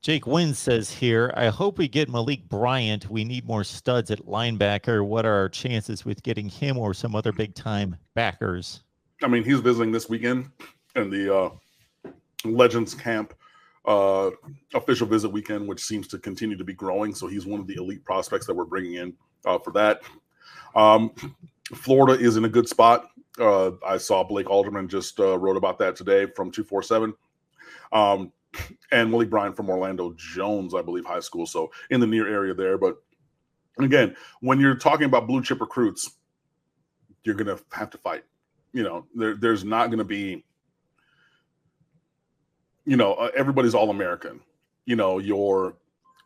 Jake Wynn says here, I hope we get Malik Bryant. We need more studs at linebacker. What are our chances with getting him or some other big-time backers? I mean, he's visiting this weekend in the Legends Camp official visit weekend, which seems to continue to be growing. So he's one of the elite prospects that we're bringing in for that. Florida is in a good spot. I saw Blake Alderman just wrote about that today from 247. And Malik Bryant from Orlando Jones, I believe, high school. So in the near area there. But again, when you're talking about blue chip recruits, you're going to have to fight. You know, there's not going to be, everybody's All-American. You know, your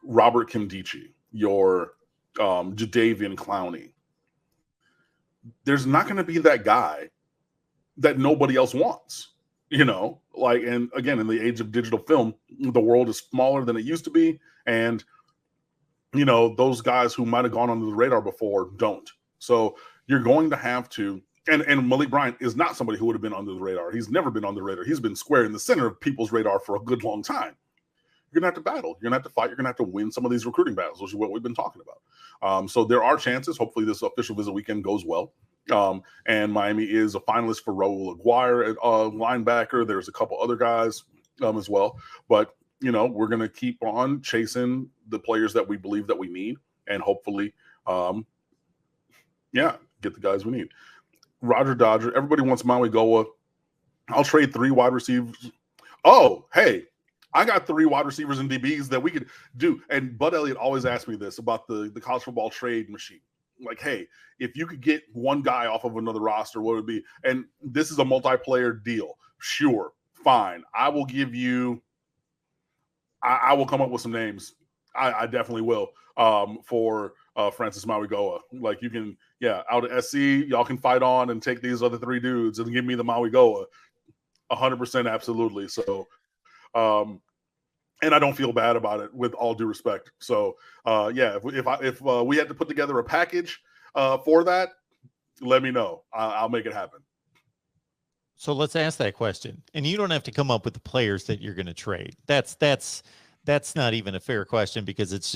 Robert Kimdichie, your Jadeveon Clowney. There's not going to be that guy that nobody else wants. You know, like, and again, in the age of digital film, the world is smaller than it used to be. And, those guys who might have gone under the radar before don't. So you're going to have to, and Malik Bryant is not somebody who would have been under the radar. He's never been on the radar. He's been square in the center of people's radar for a good long time. You're going to have to battle. You're going to have to fight. You're going to have to win some of these recruiting battles, which is what we've been talking about. So there are chances. Hopefully this official visit weekend goes well. And Miami is a finalist for Raul Aguirre at linebacker. There's a couple other guys as well. But, we're going to keep on chasing the players that we believe that we need and hopefully, get the guys we need. Roger Dodger, everybody wants Maui Goa. I'll trade 3 wide receivers. Oh, hey, I got 3 wide receivers and DBs that we could do. And Bud Elliott always asked me this about the college football trade machine. Like, hey, if you could get one guy off of another roster, what would it be? And this is a multiplayer deal. Sure, fine. I will give you – I will come up with some names. I definitely will for Francis Mauigoa. Like, you can – out at SC, y'all can fight on and take these other 3 dudes and give me the Mauigoa. 100% absolutely. So, and I don't feel bad about it, with all due respect. So, if we had to put together a package for that, let me know. I'll make it happen. So let's ask that question. And you don't have to come up with the players that you're going to trade. That's not even a fair question, because this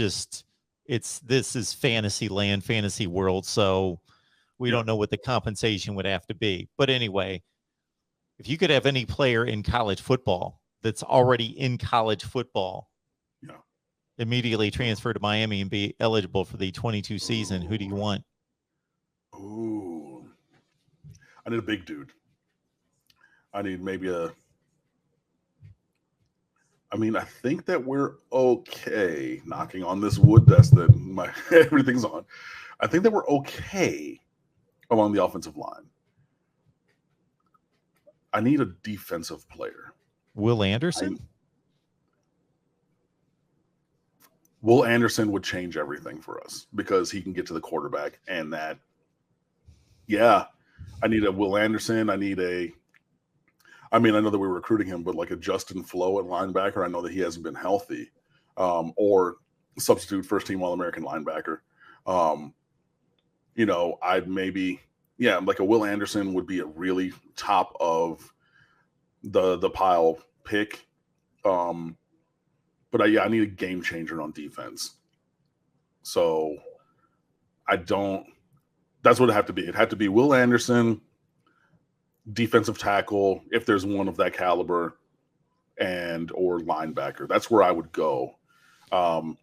is fantasy land, fantasy world. So we don't know what the compensation would have to be. But anyway, if you could have any player in college football that's already in college football, immediately transfer to Miami and be eligible for the 22 season, who do you want? Ooh, I need a big dude. I need maybe I think that we're okay, knocking on this wood desk that everything's on. I think that we're okay along the offensive line. I need a defensive player. Will Anderson? Will Anderson would change everything for us, because he can get to the quarterback, and that, I need a Will Anderson. I know that we're recruiting him, but like a Justin Flo at linebacker. I know that he hasn't been healthy, or substitute first team All-American linebacker. I'd maybe, like a Will Anderson would be a really top of the pile pick. But I need a game changer on defense. So that's what it'd have to be. It'd have to be Will Anderson, defensive tackle, if there's one of that caliber, or linebacker. That's where I would go. I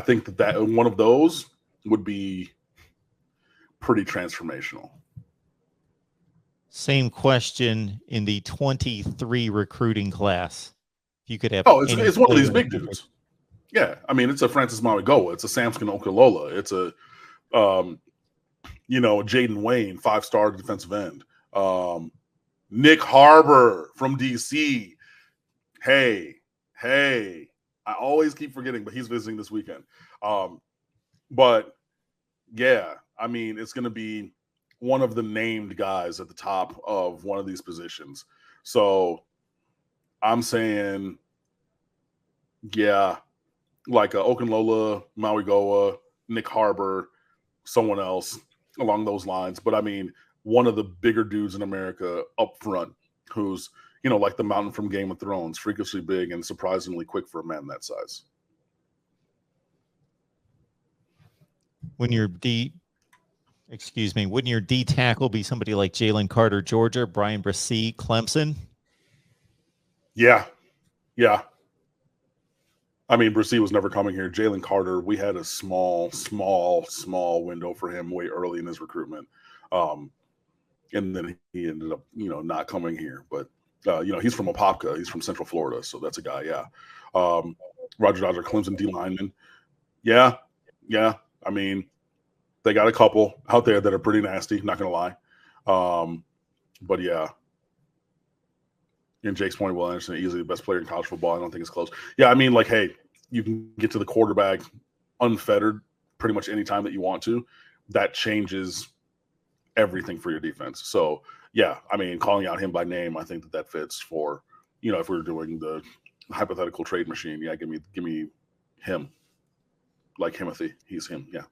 think that one of those would be pretty transformational. Same question in the 23 recruiting class. If you could have, it's one of these big dudes. Yeah, I mean, it's a Francis Mauigoa, it's a Samson Okalola, it's a Jaden Wayne, 5-star defensive end. Nick Harbor from DC. Hey, I always keep forgetting, but he's visiting this weekend. But yeah, I mean, it's going to be one of the named guys at the top of one of these positions. So I'm saying, like Okunlola, Mauigoa, Nick Harbor, someone else along those lines. But I mean, one of the bigger dudes in America up front, who's, you know, like the mountain from Game of Thrones, freakishly big and surprisingly quick for a man that size. When your wouldn't your D tackle be somebody like Jalen Carter, Georgia, Brian Brissy, Clemson? Yeah. Yeah. I mean, Brissy was never coming here. Jalen Carter, we had a small window for him way early in his recruitment. And then he ended up, you know, not coming here. But, you know, he's from Apopka. He's from Central Florida. So that's a guy, yeah. Roger Dodger, Clemson D lineman. Yeah. Yeah. I mean, they got a couple out there that are pretty nasty, not going to lie. But, yeah. And Jake's point, Will Anderson, easily the best player in college football. I don't think it's close. Yeah, I mean, like, hey, you can get to the quarterback unfettered pretty much any time that you want to. That changes everything for your defense. So, yeah, I mean, calling out him by name, I think that fits for, you know, if we were doing the hypothetical trade machine. Yeah, give me him. Like Himothy. He's him. Yeah.